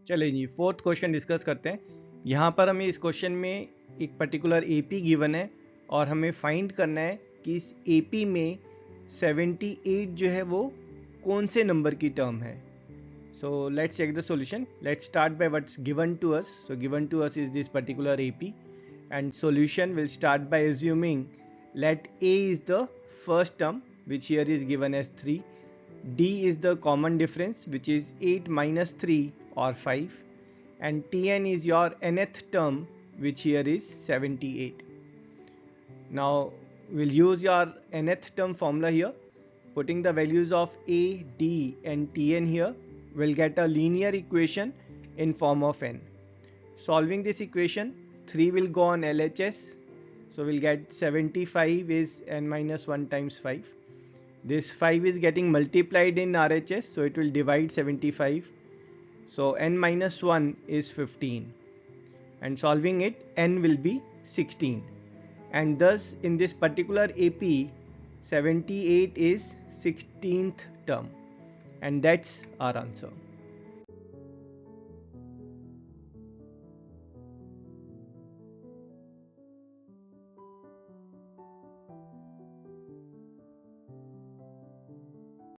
चलिए जी, fourth question discuss करते हैं। यहाँ पर हमें इस क्वेश्चन में एक पर्टिकुलर एपी गिवन है और हमें फाइंड करना है कि इस एपी में 78 जो है वो कौन से नंबर की टर्म है। So let's check the solution. Let's start by what's given to us. So given to us is this particular AP, and solution will start by assuming let A is the first term, which here is given as 3. D is the common difference, which is 8 minus 3 or 5, and Tn is your nth term, which here is 78. Now we'll use your nth term formula here. Putting the values of A, D and Tn here, we'll get a linear equation in form of n. Solving this equation, 3 will go on LHS, so we'll get 75 is n minus 1 times 5. This 5 is getting multiplied in RHS, so it will divide 75. So n minus 1 is 15, and solving it, n will be 16. And thus in this particular AP, 78 is 16th term, and that's our answer.